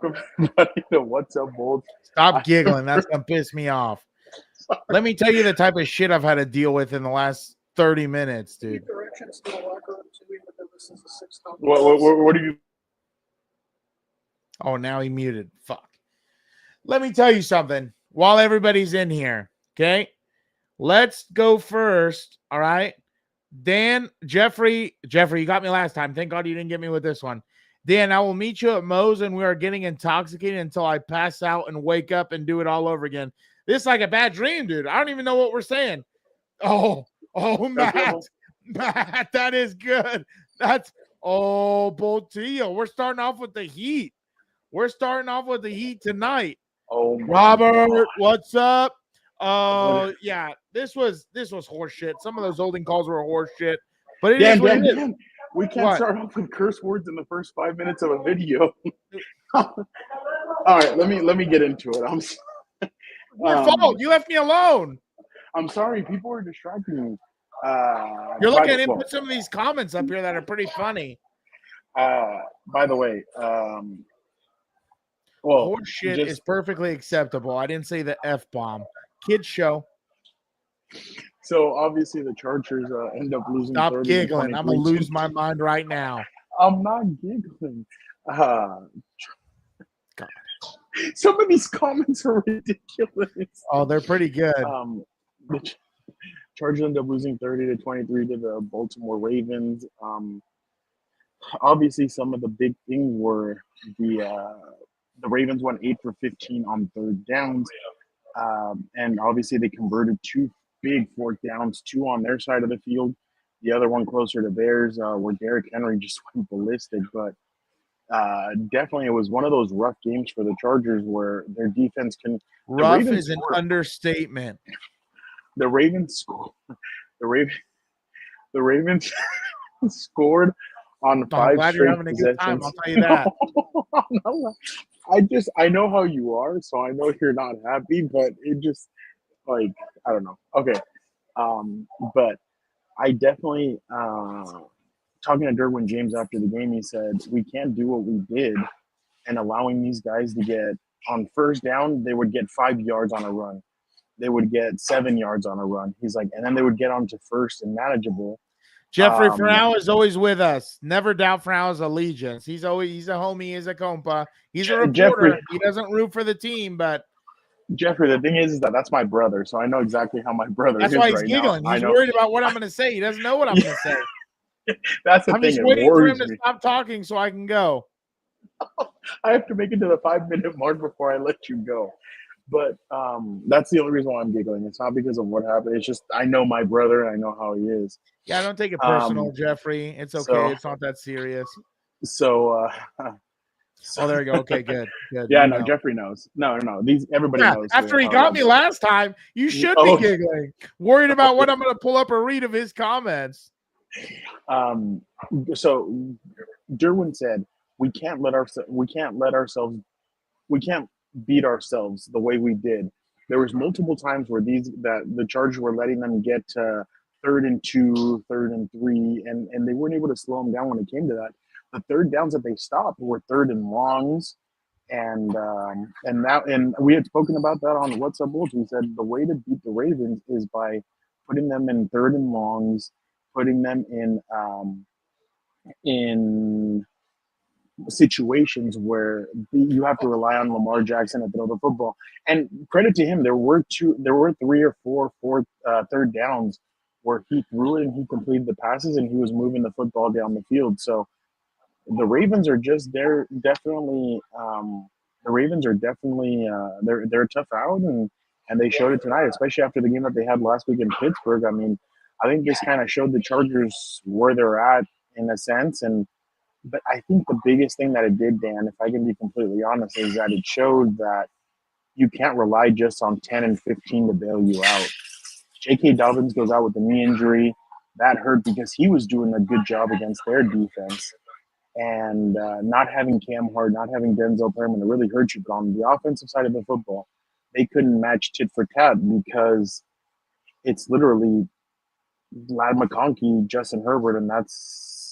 Welcome everybody to What's Up, Bold. Stop giggling. That's going to piss me off. Sorry. Let me tell you the type of shit I've had to deal with in the last 30 minutes, dude. What do you? Oh, now he muted. Fuck. Let me tell you something while everybody's in here, okay? Let's go first, all right? Dan, Jeffrey, you got me last time. Thank God you didn't get me with this one. Dan, I will meet you at Moe's, and we are getting intoxicated until I pass out and wake up and do it all over again. This is like a bad dream, dude. I don't even know what we're saying. Oh, Matt, that is good. Boltillo. We're starting off with the heat. Tonight. Oh, Robert, what's up? Oh, yeah. This was horse shit. Some of those holding calls were horse shit. But it is what it is. We can't start off with curse words in the first 5 minutes of a video. All right, let me get into it. Your fault. You left me alone. I'm sorry. People are distracting me. You're looking at him put some of these comments up here that are pretty funny. By the way, horse shit is perfectly acceptable. I didn't say the F-bomb. Kids show. So obviously the Chargers end up losing. Stop giggling. I'm going to lose my mind right now. I'm not giggling. God. Some of these comments are ridiculous. Oh, they're pretty good. The Chargers end up losing 30-23 to the Baltimore Ravens. Obviously some of the big things were the Ravens went 8 for 15 on third downs. And obviously they converted 2 big fourth downs, 2 on their side of the field, the other one closer to theirs, where Derrick Henry just went ballistic. But definitely it was one of those rough games for the Chargers where their defense can. Rough is an understatement. The Ravens scored on 5 straight possessions. I'll tell you that. I know how you are, so I know you're not happy, but it just I don't know. Okay. But I definitely talking to Derwin James after the game, he said, we can't do what we did and allowing these guys to get on first down, they would get 5 yards on a run. They would get 7 yards on a run. He's like, and then they would get onto first and manageable. Jeffrey Fernando is always with us. Never doubt Fernando's allegiance. He's a homie, he's a compa. He's a reporter. Jeffrey, he doesn't root for the team, but Jeffrey, the thing is that that's my brother, so I know exactly how my brother is. That's why he's right giggling. Now. He's worried about what I'm going to say. He doesn't know what I'm going to say. That's the I'm thing. just waiting for him to stop talking so I can go. I have to make it to the 5-minute mark before I let you go. But that's the only reason why I'm giggling. It's not because of what happened. It's just I know my brother and I know how he is. Yeah, don't take it personal, Jeffrey. It's okay. It's not that serious. So there you go. Okay, good. Yeah, no, Jeffrey knows. No. Everybody knows. After he got me last time, you should be giggling. Worried about what I'm going to pull up or read of his comments. So Derwin said we can't beat ourselves the way we did. There was multiple times where the Chargers were letting them get to 3rd and 2, 3rd and 3, and they weren't able to slow them down when it came to that. The third downs that they stopped were 3rd and longs, and we had spoken about that on What's Up Bulls. We said the way to beat the Ravens is by putting them in 3rd and longs, putting them in situations where you have to rely on Lamar Jackson to throw the football. And credit to him, there were 3 or 4 third downs where he threw it and he completed the passes and he was moving the football down the field. So the Ravens are they're a tough out and they showed it tonight, especially after the game that they had last week in Pittsburgh. I mean, I think this kind of showed the Chargers where they're at in a sense. But I think the biggest thing that it did, Dan, if I can be completely honest, is that it showed that you can't rely just on 10 and 15 to bail you out. J.K. Dobbins goes out with a knee injury. That hurt because he was doing a good job against their defense. And not having Cam Hart, not having Denzel Perryman, it really hurt you. But on the offensive side of the football, they couldn't match tit for tat because it's literally Lad McConkey, Justin Herbert, and that's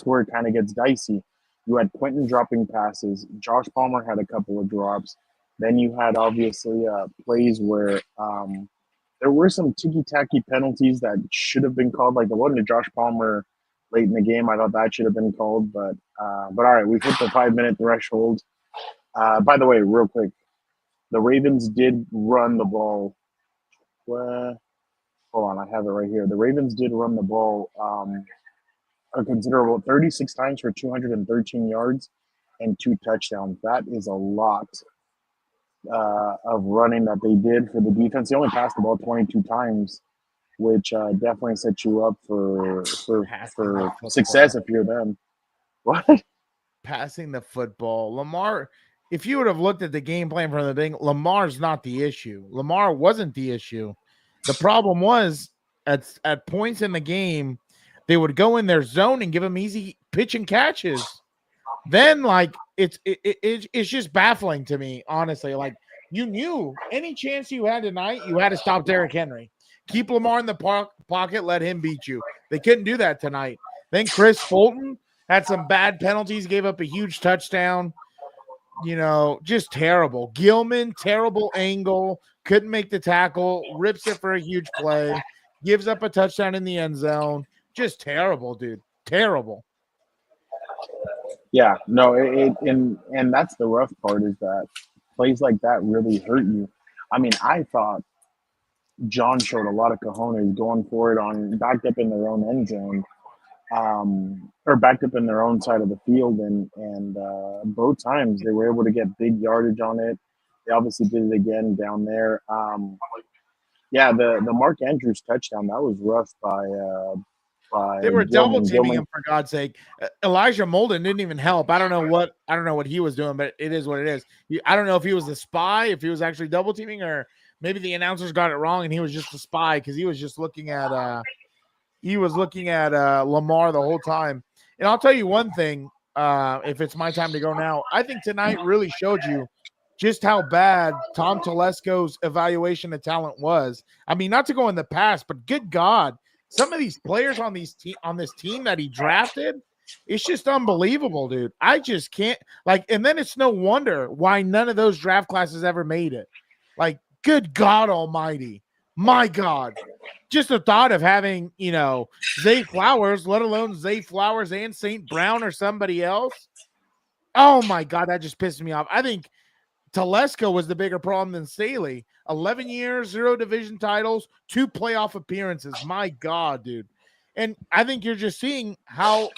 where it kind of gets dicey. You had Quentin dropping passes. Josh Palmer had a couple of drops. Then you had obviously plays where there were some ticky-tacky penalties that should have been called, like the one to Josh Palmer late in the game. I thought that should have been called, but all right, we've hit the 5-minute threshold. By the way, real quick, the Ravens did run the ball. Hold on, I have it right here. The Ravens did run the ball a considerable 36 times for 213 yards and 2 touchdowns. That is a lot of running that they did for the defense. They only passed the ball 22 times, which definitely sets you up for success if you're them. What? Passing the football. Lamar, if you would have looked at the game plan from the beginning, Lamar's not the issue. Lamar wasn't the issue. The problem was at points in the game, they would go in their zone and give him easy pitch and catches. Then, like, it's just baffling to me, honestly. Like, you knew any chance you had tonight, you had to stop Derrick Henry. Keep Lamar in the pocket, let him beat you. They couldn't do that tonight. Then Chris Fulton had some bad penalties, gave up a huge touchdown. You know, just terrible. Gilman, terrible angle, couldn't make the tackle, rips it for a huge play, gives up a touchdown in the end zone. Just terrible, dude. Terrible. Yeah, no, and that's the rough part is that plays like that really hurt you. I mean, I thought John showed a lot of cojones going for it on backed up in their own end zone, or backed up in their own side of the field, and both times they were able to get big yardage on it. They obviously did it again down there. Yeah, the Mark Andrews touchdown, that was rough by they were double teaming Gilman. him, for God's sake. Elijah Molden didn't even help. I don't know what he was doing, but it is what it is. I don't know if he was the spy, if he was actually double teaming, or maybe the announcers got it wrong and he was just a spy because he was just looking at Lamar the whole time. And I'll tell you one thing, if it's my time to go now, I think tonight really showed you just how bad Tom Telesco's evaluation of talent was. I mean, not to go in the past, but good God, some of these players on this team that he drafted, it's just unbelievable, dude. I just can't and then it's no wonder why none of those draft classes ever made it. Like, good God Almighty, my God, just the thought of having, Zay Flowers, let alone Zay Flowers and St. Brown or somebody else. Oh my God, that just pissed me off. I think Telesco was the bigger problem than Staley. 11 years, 0 division titles, 2 playoff appearances. My God, dude. And I think you're just seeing how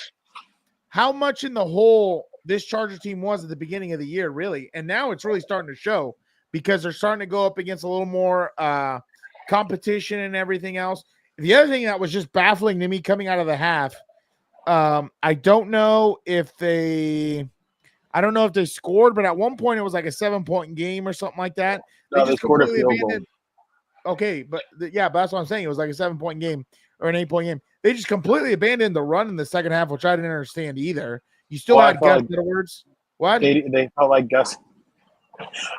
much in the hole this Charger team was at the beginning of the year, really. And now it's really starting to show because they're starting to go up against a little more competition and everything else. The other thing that was just baffling to me coming out of the half, I don't know if they scored, but at one point it was like a 7-point game or something like that. No, they scored a field goal. Okay, but but that's what I'm saying. It was like a 7-point game or an 8-point game. They just completely abandoned the run in the second half, which I didn't understand either. You still had Gus Edwards. What? They felt like Gus.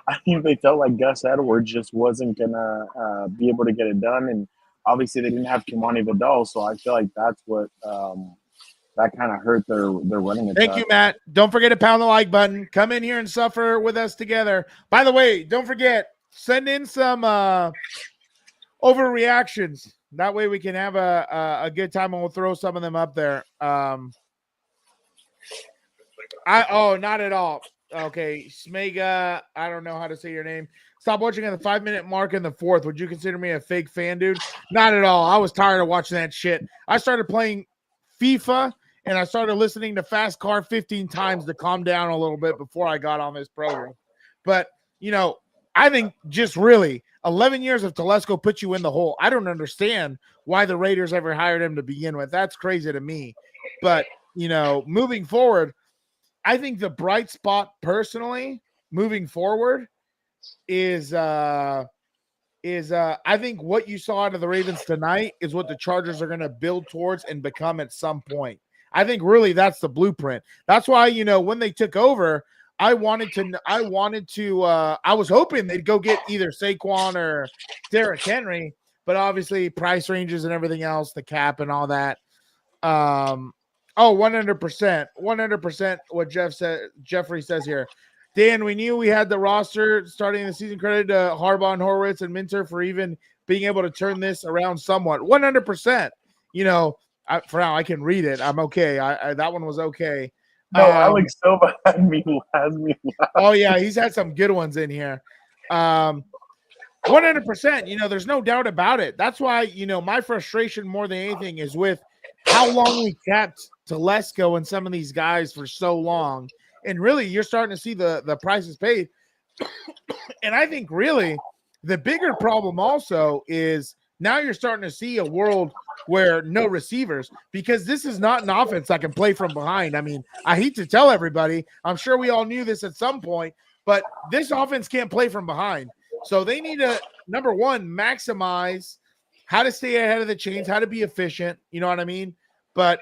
I think they felt like Gus Edwards just wasn't gonna be able to get it done, and obviously they didn't have Kimani Vidal, so I feel like that's what that kind of hurt their running attack. Thank you, Matt. Don't forget to pound the like button. Come in here and suffer with us together. By the way, don't forget, send in some overreactions. That way we can have a good time, and we'll throw some of them up there. Not at all. Okay, Smega, I don't know how to say your name. Stop watching at the 5-minute mark in the fourth. Would you consider me a fake fan, dude? Not at all. I was tired of watching that shit. I started playing FIFA, and I started listening to Fast Car 15 times to calm down a little bit before I got on this program. But, I think just really 11 years of Telesco put you in the hole. I don't understand why the Raiders ever hired him to begin with. That's crazy to me. But, moving forward, I think the bright spot personally moving forward is I think what you saw out of the Ravens tonight is what the Chargers are going to build towards and become at some point. I think really that's the blueprint. That's why, when they took over, I was hoping they'd go get either Saquon or Derrick Henry, but obviously price ranges and everything else, the cap and all that. Oh, 100%. 100% what Jeffrey says here. Dan, we knew we had the roster starting the season. Credit to Harbaugh and Horowitz and Minter for even being able to turn this around somewhat. 100%. For now, I can read it. I'm okay. That one was okay. No, Alex Silva has me laughing. Oh, yeah, he's had some good ones in here. 100%. There's no doubt about it. That's why, my frustration more than anything is with how long we kept Telesco and some of these guys for so long. And really, you're starting to see the prices paid. And I think really the bigger problem also is now you're starting to see a world where no receivers, because this is not an offense that can play from behind. I mean, I hate to tell everybody, I'm sure we all knew this at some point, but this offense can't play from behind. So they need to, number one, maximize how to stay ahead of the chains, how to be efficient. You know what I mean? But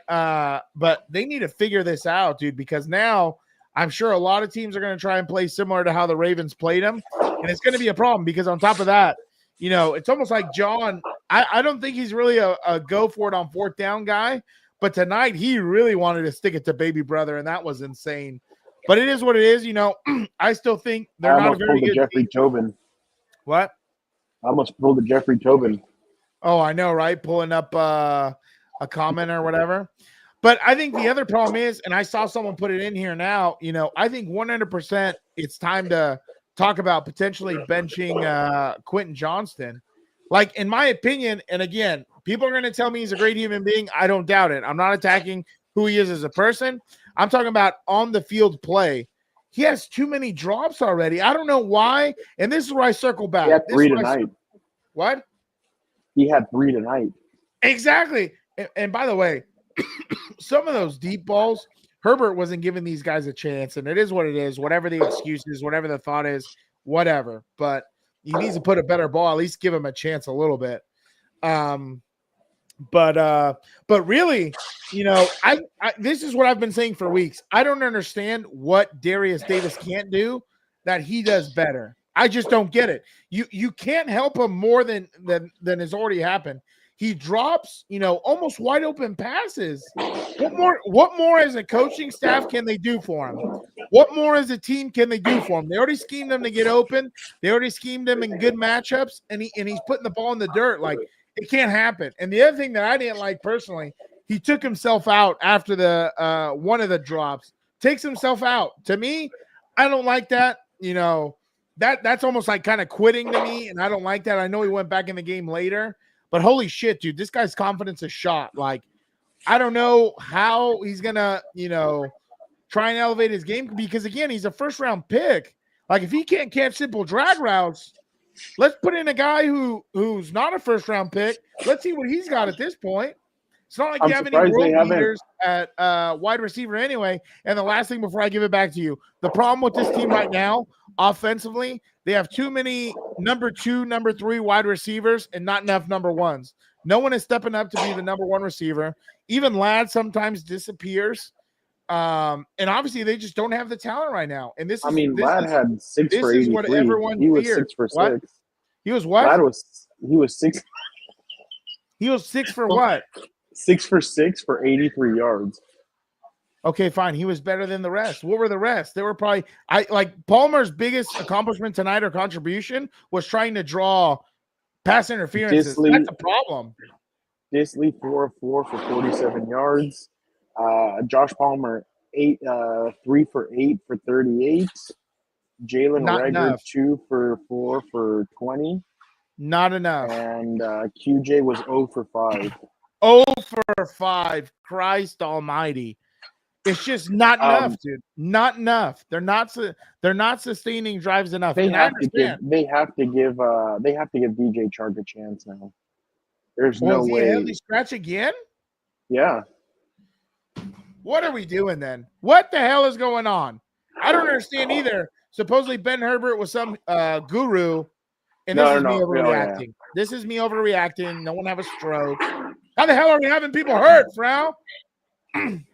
they need to figure this out, dude, because now I'm sure a lot of teams are going to try and play similar to how the Ravens played them. And it's going to be a problem because on top of that, it's almost like John, I don't think he's really a go for it on fourth down guy, but tonight he really wanted to stick it to baby brother, and that was insane. But it is what it is. I still think they're not a very good Jeffrey team. Tobin. What? I almost pulled the Jeffrey Tobin. Oh, I know, right? Pulling up a comment or whatever. But I think the other problem is, and I saw someone put it in here now, I think 100% it's time to talk about potentially benching Quentin Johnston. Like, in my opinion, and again, people are going to tell me he's a great human being. I don't doubt it. I'm not attacking who he is as a person. I'm talking about on the field play. He has too many drops already. I don't know why. And this is where I circle back. He had 3 tonight. What? He had 3 tonight. Exactly. And by the way, some of those deep balls, Herbert wasn't giving these guys a chance, and it is what it is. Whatever the excuse is, whatever the thought is, whatever. But he needs to put a better ball, at least give him a chance a little bit. But really, I this is what I've been saying for weeks. I don't understand what Darius Davis can't do that he does better. I just don't get it. You can't help him more than has already happened. He drops, almost wide open passes. What more as a coaching staff can they do for him? What more as a team can they do for him? They already schemed him to get open. They already schemed him in good matchups, and he's putting the ball in the dirt. Like, it can't happen. And the other thing that I didn't like personally, he took himself out after the one of the drops. Takes himself out. To me, I don't like that. That's almost like kind of quitting to me, and I don't like that. I know he went back in the game later. But holy shit, dude, this guy's confidence is shot. Like, I don't know how he's going to, try and elevate his game because, again, he's a first-round pick. Like, if he can't catch simple drag routes, let's put in a guy who's not a first-round pick. Let's see what he's got at this point. It's not like you have any world leaders at wide receiver anyway. And the last thing before I give it back to you, the problem with this team right now, offensively, they have too many number 2, number 3 wide receivers and not enough number 1s. No one is stepping up to be the number 1 receiver. Even Ladd sometimes disappears. And obviously they just don't have the talent right now. And this is Ladd had 6 for 83. This is what everyone He was feared. 6 for 6. What? He was what? He was 6. He was 6 for what? 6 for 6 for 83 yards. Okay, fine. He was better than the rest. What were the rest? They were probably Palmer's biggest accomplishment tonight or contribution was trying to draw pass interferences. That's a problem. Disley 4 of 4 for 47 yards. Josh Palmer 3 for 8 for 38. Jalen Reagor 2 for 4 for 20. Not enough. And QJ was 0 for 5. 0 for 5. Christ almighty. It's just not enough, dude. Not enough. They're not sustaining drives enough. They have to give DJ Chark a chance now. There's no way. Is he scratch again? Yeah. What are we doing then? What the hell is going on? I don't understand either. Supposedly Ben Herbert was some guru, and this is me overreacting. Yeah. This is me overreacting. No one have a stroke. How the hell are we having people hurt, Frau? Then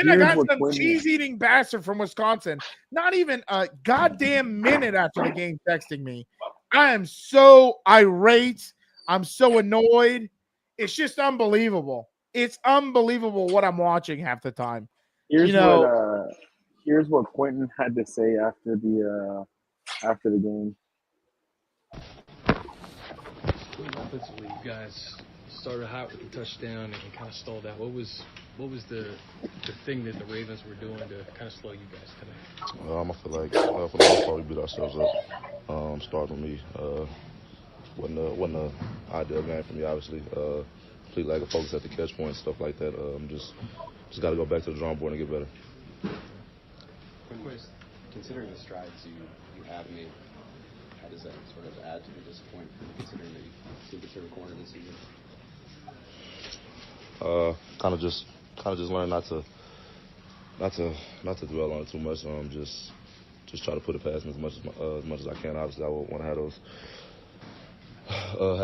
I got some cheese-eating bastard from Wisconsin. Not even a goddamn minute after the game texting me. I am so irate. I'm so annoyed. It's just unbelievable. It's unbelievable what I'm watching half the time. Here's You know, what Quentin had to say after the game. Offensively, you guys started hot with the touchdown and kind of stalled out. What was the thing that the Ravens were doing to kind of slow you guys today? I feel like for the most part we beat ourselves up. Starting with me, wasn't a ideal game for me. Obviously, complete lack of focus at the catch point, stuff like that. Just got to go back to the drawing board and get better. Considering the strides you have made, how does that sort of add to the disappointment, considering that you did return a corner this season? Kind of just learn not to dwell on it too much. Just try to put it past me as much as I can. Obviously, I would want to have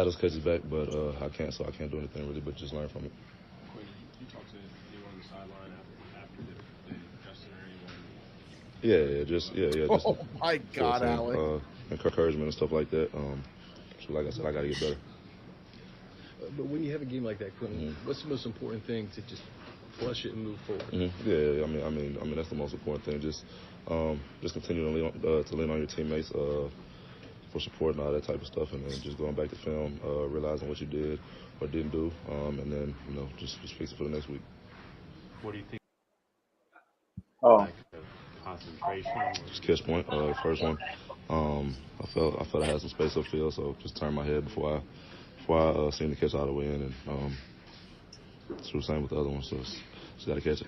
those catches back, but I can't. So I can't do anything really, but just learn from it. Quinn, you talked to anyone on the sideline after the Justin or anyone? Yeah. oh my God, Alex. Encouragement and stuff like that. So like I said, I got to get better. But when you have a game like that, Quentin, what's the most important thing to just flush it and move forward? Yeah. I mean that's the most important thing. Just continue to lean on your teammates for support and all that type of stuff, and then just going back to film, realizing what you did or didn't do, and then just fix it for the next week. What do you think? Oh, Like concentration. Just catch point, first one. I felt I had some space upfield, so just turned my head before I seen the catch all the way in, and it's the same with the other one. So just got to catch it.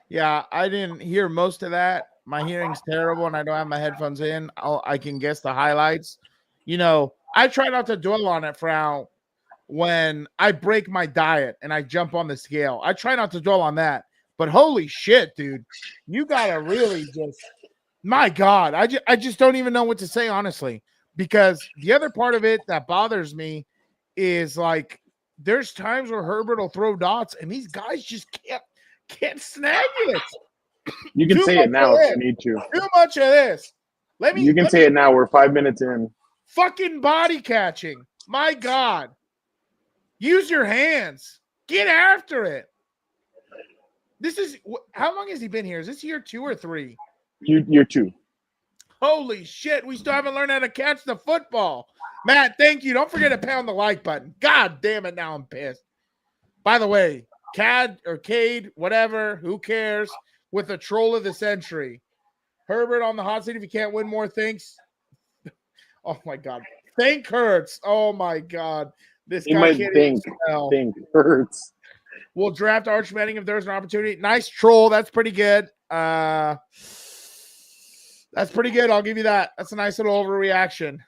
Yeah, I didn't hear most of that. My hearing's terrible, and I don't have my headphones in. I can guess the highlights. I try not to dwell on it, Frau, when I break my diet and I jump on the scale. I try not to dwell on that. But holy shit, dude, you gotta really my God, I just don't even know what to say, honestly, because the other part of it that bothers me is like there's times where Herbert will throw dots and these guys just can't snag it. you can say it now if you need to. Too much of this. You can say it now. We're 5 minutes in. Fucking body catching. My God. Use your hands. Get after it. How long has he been here? Is this year 2 or 3? Year 2. Holy shit. We still haven't learned how to catch the football. Matt, thank you. Don't forget to pound the like button. God damn it. Now I'm pissed. By the way, Cad or Cade, whatever, who cares, with the troll of the century. Herbert on the hot seat if you can't win more things. Oh, my God. Thank Hurts. Oh, my God. This guy can't even spell. Think Hurts. We'll draft Arch Manning if there's an opportunity. Nice troll. That's pretty good. That's pretty good. I'll give you that. That's a nice little overreaction.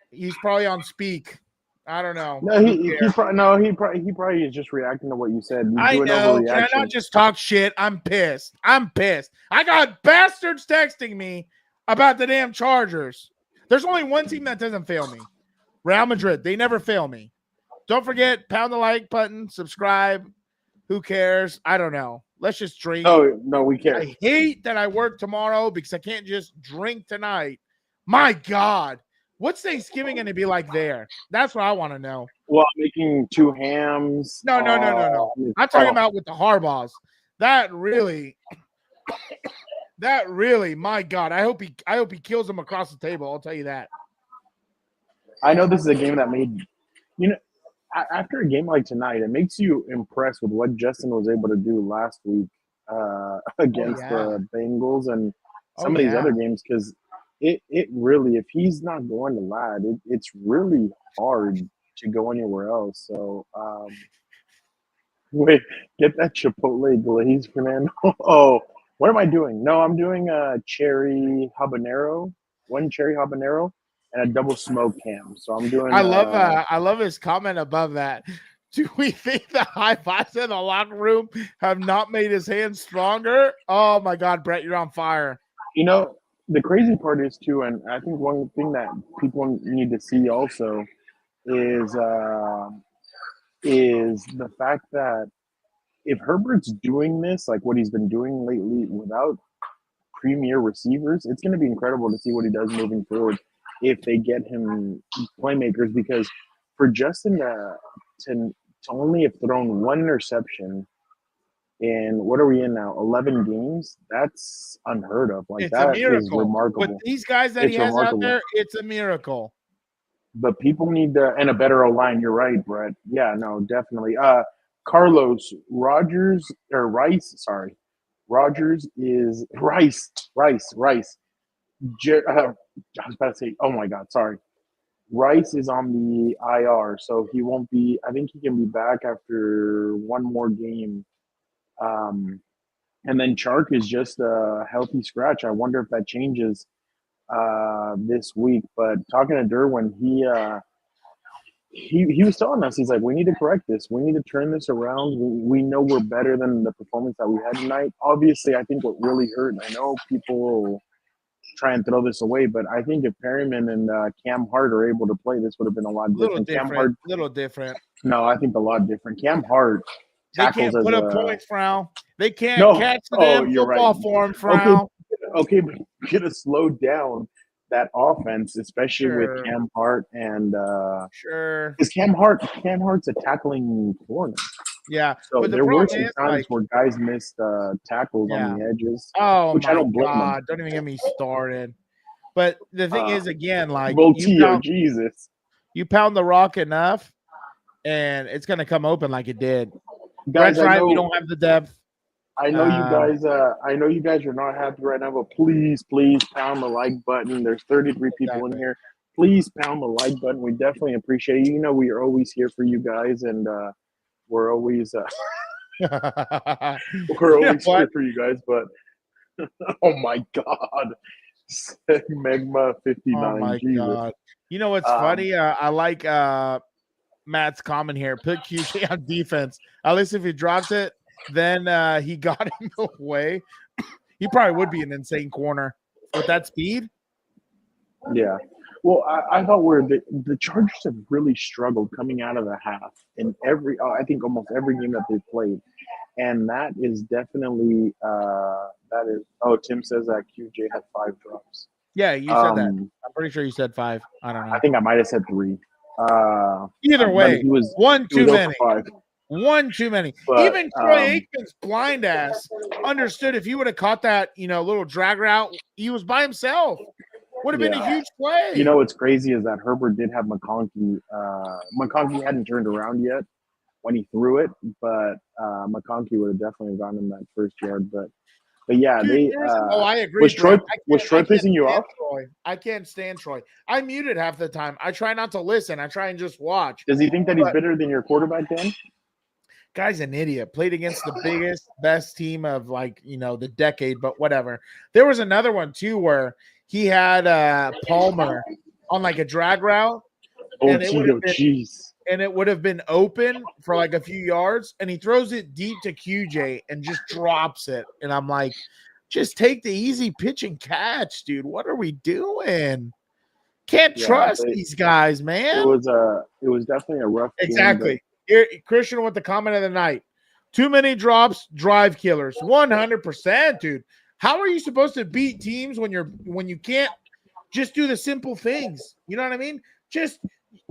He's probably on speak. I don't know. No, he probably is just reacting to what you said. I know. Can I not just talk shit? I'm pissed. I got bastards texting me about the damn Chargers. There's only one team that doesn't fail me. Real Madrid. They never fail me. Don't forget, pound the like button, subscribe. Who cares? I don't know. Let's just drink. Oh, no, we can't. I hate that I work tomorrow because I can't just drink tonight. My God. What's Thanksgiving going to be like there? That's what I want to know. Well, making 2 hams. No. I'm talking about with the Harbaughs. That really, my God. I hope he kills them across the table. I'll tell you that. I know this is a game that made, after a game like tonight, it makes you impressed with what Justin was able to do last week against the Bengals and some of these other games, because it really, if he's not going to Lad, it's really hard to go anywhere else. So, wait, get that Chipotle glaze, Fernando. Oh, what am I doing? No, I'm doing a cherry habanero, 1 cherry habanero, and a double smoked ham. So I'm doing. I love his comment above that. Do we think the high fives in the locker room have not made his hands stronger? Oh my God, Brett, you're on fire. The crazy part is too, and I think one thing that people need to see also is the fact that if Herbert's doing this, like what he's been doing lately without premier receivers, it's going to be incredible to see what he does moving forward if they get him playmakers, because for Justin to only have thrown one interception in, what are we in now? 11 games. That's unheard of. Like, It's a that is miracle. With remarkable. these guys that It's he has out remarkable. there, it's a miracle. But people need to, and a better O line. You're right, Brett. Yeah, no, definitely. Carlos Rogers or Rice. Sorry, Rogers is Rice. I was about to say, oh my God, sorry. Rice is on the IR, so he won't be. I think he can be back after one more game. And then Chark is just a healthy scratch. I wonder if that changes this week. But talking to Derwin, he was telling us, he's like, we need to correct this. We need to turn this around. We know we're better than the performance that we had tonight. Obviously, I think what really hurt, and I know people will try and throw this away, but I think if Perryman and Cam Hart are able to play, this would have been a lot different. Little different. No, I think a lot different. Cam Hart They tackles can't put as up points, Frau. They can't No. catch the Oh, damn you're football right. for him, Frau. Okay, but you could have slowed down that offense, especially Sure. with Cam Hart and Sure. because Cam Hart's a tackling corner. Yeah. So But the there were problem some is, times like, where guys missed tackles Yeah. on the edges. oh which I my don't blame God, them. don't even get me started. But the thing is, again, like Voltio, Jesus. you pound the rock enough, and it's gonna come open like it did. Guys, That's right. We don't have the depth. I know you guys. I know you guys are not happy right now, but please pound the like button. There's 33 people in here. Please pound the like button. We definitely appreciate you. You know we are always here for you guys, and we're always here for you guys. But oh my God, Megma 59. Oh my Jesus. God. You know what's funny? I like Matt's comment here. Put QJ on defense. At least if he drops it, then he got him away. He probably would be an insane corner with that speed. Yeah. Well, I thought the Chargers have really struggled coming out of the half in I think almost every game that they've played. And that is definitely Tim says that QJ had 5 drops. Yeah, you said that. I'm pretty sure you said 5. I don't know. I think I might have said 3. Either way, he was one too many. 5. One too many. But, even Troy Aikman's blind ass understood if he would have caught that, little drag route, he was by himself. Would have been a huge play. You know what's crazy is that Herbert did have McConkey. McConkey hadn't turned around yet when he threw it, but McConkey would have definitely gone in that first yard. But yeah, Dude, I agree. Was Troy pissing you off? Troy. I can't stand Troy. I mute it half the time. I try not to listen. I try and just watch. Does he think that he's better than your quarterback, Dan? Guy's an idiot. Played against the biggest, best team of the decade, but whatever. There was another one too where he had Palmer on like a drag route. And it would have been open for like a few yards, and he throws it deep to QJ and just drops it. And I'm like, just take the easy pitch and catch, dude. What are we doing? Can't trust these guys, man. It was definitely a rough game. Exactly. Here, Christian with the comment of the night. Too many drops, drive killers. 100%, dude. How are you supposed to beat teams when you can't just do the simple things? You know what I mean?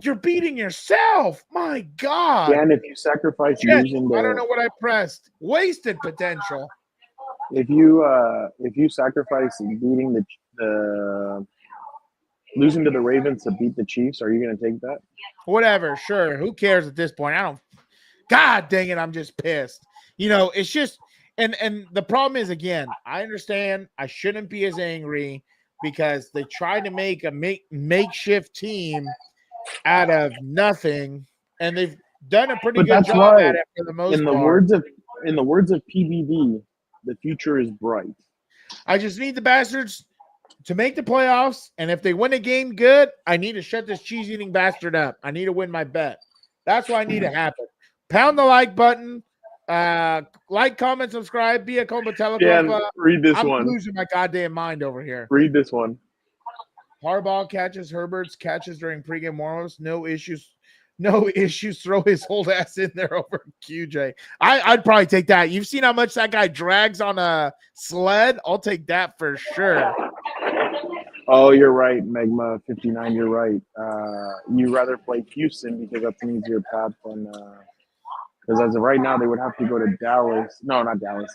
You're beating yourself. My God. And if you sacrifice losing I don't know what I pressed. Wasted potential. If you sacrifice beating the losing to the Ravens to beat the Chiefs, are you going to take that? Whatever. Sure. Who cares at this point? God dang it. I'm just pissed. It's just, and the problem is, again, I understand I shouldn't be as angry because they tried to make a makeshift team out of nothing, and they've done a pretty good job at it for the most part. In the words of PBD, the future is bright. I just need the bastards to make the playoffs, and if they win a game good, I need to shut this cheese-eating bastard up. I need to win my bet. That's what I need to happen. Pound the like button. Like, comment, subscribe, be a Compa Telegraph. Yeah, read this one. I'm losing my goddamn mind over here. Read this one. Harbaugh catches Herbert's catches during pregame warm-ups. No issues. Throw his whole ass in there over QJ. I'd probably take that. You've seen how much that guy drags on a sled. I'll take that for sure. Oh, you're right, Megma 59. You're right. You rather play Houston because that's an easier path than Because as of right now, they would have to go to Dallas. No, not Dallas.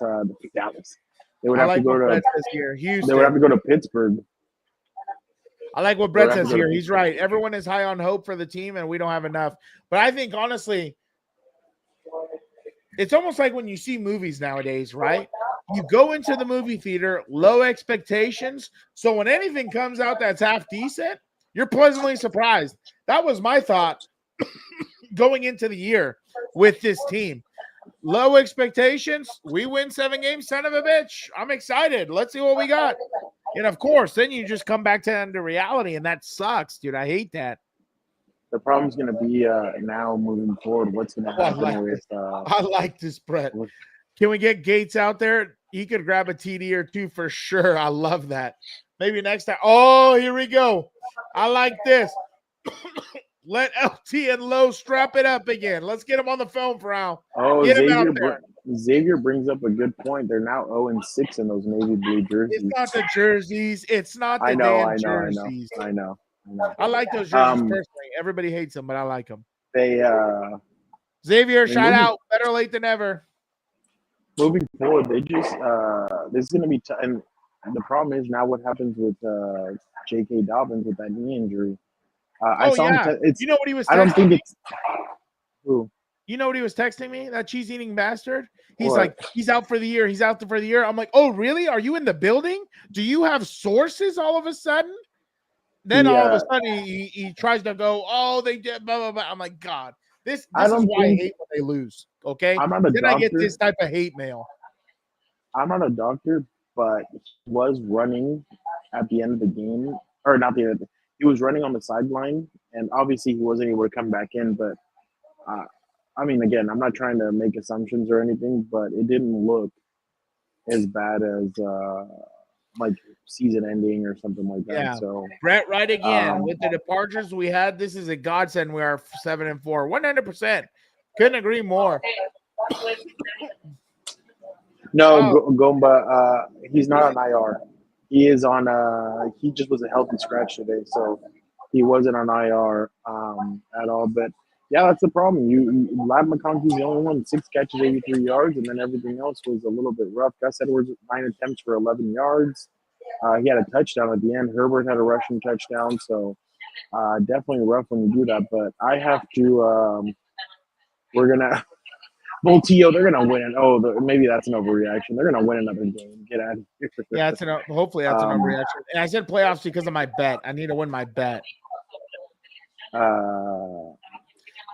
Dallas. They would I have like to go what to. Brett says here. They would have Houston. to go to Pittsburgh. I like what They would Brett have to says go to here. He's Pittsburgh. right. Everyone is high on hope for the team, and we don't have enough. But I think, honestly, it's almost like when you see movies nowadays, right? You go into the movie theater, low expectations. So when anything comes out that's half decent, you're pleasantly surprised. That was my thought going into the year with this team. Low expectations. We win 7 games, son of a bitch. I'm excited. Let's see what we got. And of course, then you just come back to reality, and that sucks, dude. I hate that. The problem's going to be now moving forward. What's going to happen with? I like this, Brett. Can we get Gates out there? He could grab a TD or two for sure. I love that. Maybe next time. Oh, here we go. I like this. Let LT and Lowe strap it up again. Let's get him on the phone for Al. Oh, Get him out there. Xavier brings up a good point. They're now 0-6 in those navy blue jerseys. It's not the jerseys. It's not the jerseys. I know. I like those jerseys personally. Everybody hates them, but I like them. Xavier, shout out. Better late than ever. Moving forward, they just this is going to be and the problem is now what happens with J.K. Dobbins with that knee injury. I saw him. You know what he was texting I don't think me? it's. Who? You know what he was texting me? That cheese-eating bastard? He's like, he's out for the year. He's out for the year. I'm like, oh, really? Are you in the building? Do you have sources all of a sudden? Then all of a sudden he tries to go, oh, they did blah, blah, blah. I'm like, God, this is why I hate when they lose. Okay? I'm not a then doctor. I get this type of hate mail. I'm not a doctor, but he was running at the end of the game. Or not the end of the He was running on the sideline, and obviously he wasn't able to come back in. But, I mean, again, I'm not trying to make assumptions or anything, but it didn't look as bad as, like, season ending or something like that. Yeah. So Brett, right again. With the departures we had, this is a godsend. We are 7-4. 100%. Couldn't agree more. No, Gomba, he's not on IR. He is on he just was a healthy scratch today, so he wasn't on IR at all. But yeah, that's the problem. Lab McConkey's the only one, 6 catches, 83 yards, and then everything else was a little bit rough. Gus Edwards 9 attempts for 11 yards. He had a touchdown at the end. Herbert had a rushing touchdown, so definitely rough when you do that. But I have to. We're gonna. Voltio, they're gonna win. Maybe that's an overreaction. They're gonna win another game. Get out of here. Yeah, hopefully that's an overreaction. And I said playoffs because of my bet. I need to win my bet.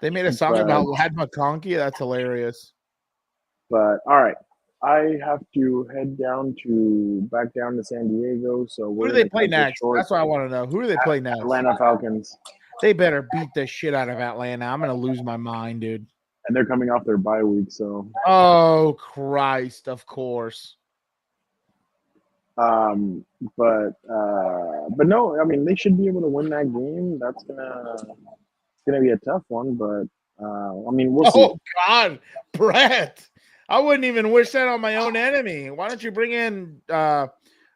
They made a song about Lad McConkey. That's hilarious. But all right, I have to head back down to San Diego. So who do they play next? That's what I want to know. Who do they play next? Atlanta Falcons. They better beat the shit out of Atlanta. I'm gonna lose my mind, dude. And they're coming off their bye week, so. Oh Christ! Of course. But no, I mean they should be able to win that game. It's gonna be a tough one, but I mean we'll see. Oh God, Brett! I wouldn't even wish that on my own enemy. Why don't you bring in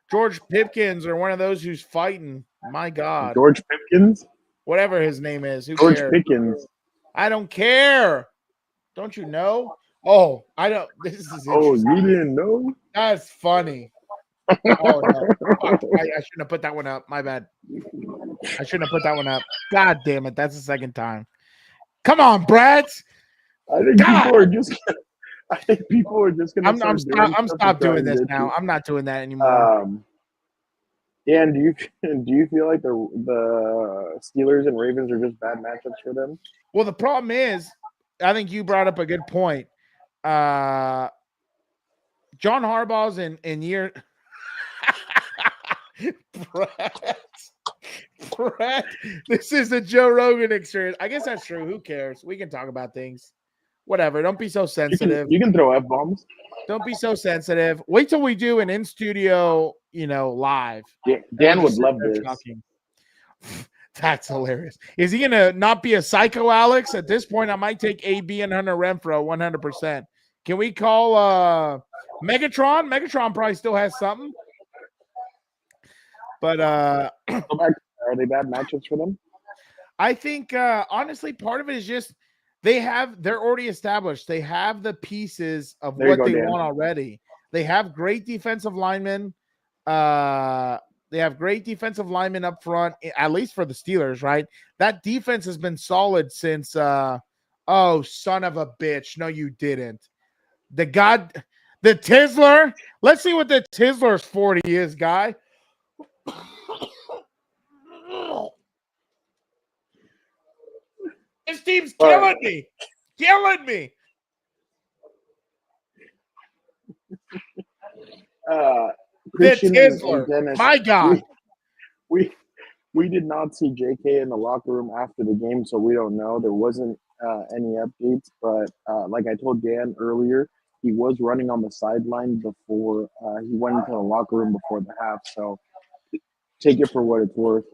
George Pipkins or one of those who's fighting? My God, George Pipkins, whatever his name is. George Pickens. I don't care. Don't you know? Oh, I don't. This is. Oh, you didn't know? That's funny. Oh no! I shouldn't have put that one up. My bad. I shouldn't have put that one up. God damn it! That's the second time. Come on, Brad. I think people are just gonna. I'm stop doing this now. I'm not doing that anymore. Dan, do you feel like the Steelers and Ravens are just bad matchups for them? Well, the problem is, I think you brought up a good point. John Harbaugh's in year. Brett, this is the Joe Rogan experience. I guess that's true. Who cares? We can talk about things. Whatever. Don't be so sensitive. You can throw F-bombs. Don't be so sensitive. Wait till we do an in-studio, live. Yeah, Dan would love this. That's hilarious. Is he going to not be a psycho, Alex? At this point, I might take AB and Hunter Renfrow 100%. Can we call Megatron? Megatron probably still has something. But are they bad matchups for them? I think, honestly, part of it is just They're already established. They have the pieces of There you what go, they Dan. want already. They have great defensive linemen. They have great defensive linemen up front, at least for the Steelers, right? That defense has been solid since oh, son of a bitch. No, you didn't. The Tizzler. Let's see what the Tizzler's 40 is, guy. This team's killing me. Killing me. The Christian and Tizzler. Dennis, My God. we did not see JK in the locker room after the game, so we don't know. There wasn't any updates, but like I told Dan earlier, he was running on the sideline before he went into the locker room before the half. So take it for what it's worth.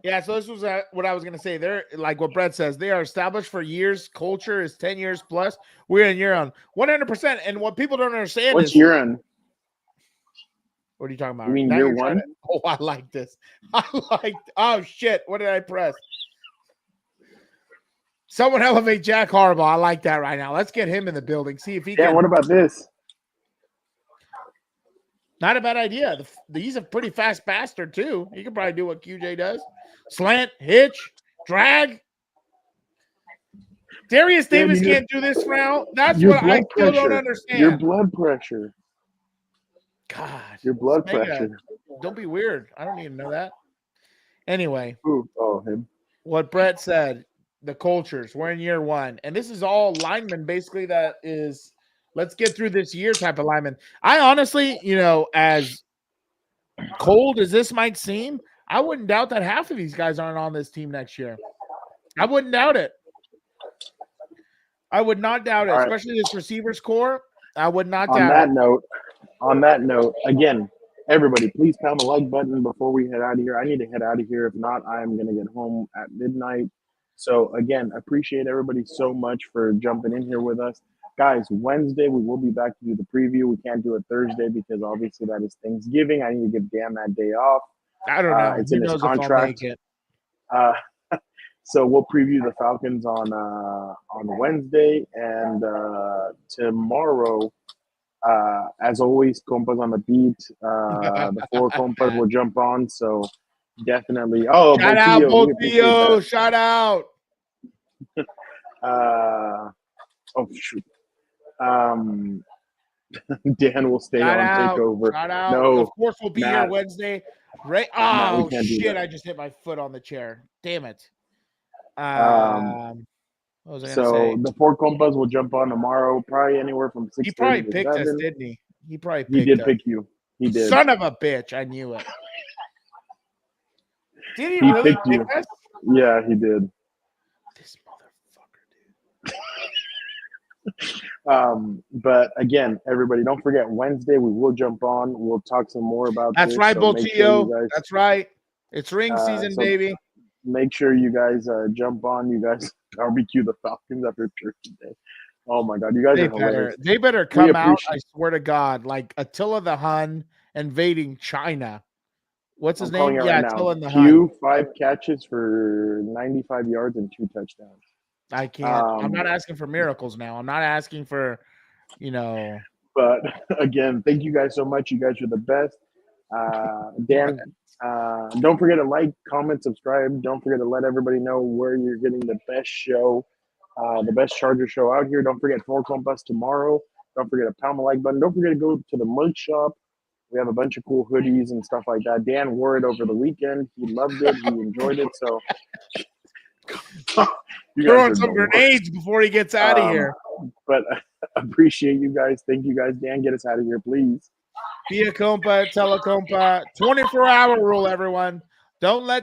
Yeah, so this was what I was going to say. They're like what Brett says. They are established for years. Culture is 10 years plus. We're in year on 100%. And what people don't understand What's is urine? what are you talking about? You mean Now year you're trying one? oh, I like this. Oh shit. What did I press? Someone elevate Jack Harbaugh. I like that right now. Let's get him in the building. See if he Dan, can. what about this? Not a bad idea. He's a pretty fast bastard too. He could probably do what QJ does. Slant, hitch, drag. Darius Davis can't do this now. That's what I still don't understand. Your blood pressure. God. Your blood Mega, pressure. don't be weird. I don't even know that. Anyway. Ooh, oh, him. What Brett said, the cultures. We're in year one. And this is all linemen basically that is let's get through this year type of lineman. I honestly, as cold as this might seem, I wouldn't doubt that half of these guys aren't on this team next year. I wouldn't doubt it. I would not doubt it, especially this receivers core. I would not doubt it. On that note, again, everybody, please pound the like button before we head out of here. I need to head out of here. If not, I'm going to get home at midnight. So, again, appreciate everybody so much for jumping in here with us. Guys, Wednesday, we will be back to do the preview. We can't do it Thursday because obviously that is Thanksgiving. I need to give Dan that day off. I don't know. It's in his contract. So we'll preview the Falcons on Wednesday, and tomorrow, as always, Compas on the beat. The 4 Compas will jump on. So definitely. Oh, shout out, Botillo. Shout out. Oh shoot. Dan will stay shout on out. takeover. Shout out. No, of course we'll be here Wednesday. Right? Oh shit! I just hit my foot on the chair. Damn it. What was I gonna say? The 4 Compas will jump on tomorrow, probably anywhere from 6:30 He probably to picked 7. us, didn't he? He did pick you. He did. Son of a bitch! I knew it. Did he really pick us? Yeah, he did. This motherfucker, dude. But again, everybody, don't forget Wednesday we will jump on. We'll talk some more about That's this. right, So Boltillo. That's right. It's ring season, baby. Make sure you guys jump on. You guys barbecue the Falcons after Turkey Day. Oh my God, you guys are hilarious. They better come out. I swear to God, like Attila the Hun invading China. What's his name? Yeah, right Attila the Hun. Q 5 catches for 95 yards and 2 touchdowns. I can't. I'm not asking for miracles now. I'm not asking for, But again, thank you guys so much. You guys are the best. Dan, don't forget to like, comment, subscribe. Don't forget to let everybody know where you're getting the best show, the best Charger show out here. Don't forget 4 Compas tomorrow. Don't forget to pound the like button. Don't forget to go to the merch shop. We have a bunch of cool hoodies and stuff like that. Dan wore it over the weekend. He loved it. He enjoyed it. So throwing some grenades before he gets out of here. But appreciate you guys. Thank you guys. Dan, get us out of here, please. Be a compa, tell a compa. 24-hour rule, everyone. Don't let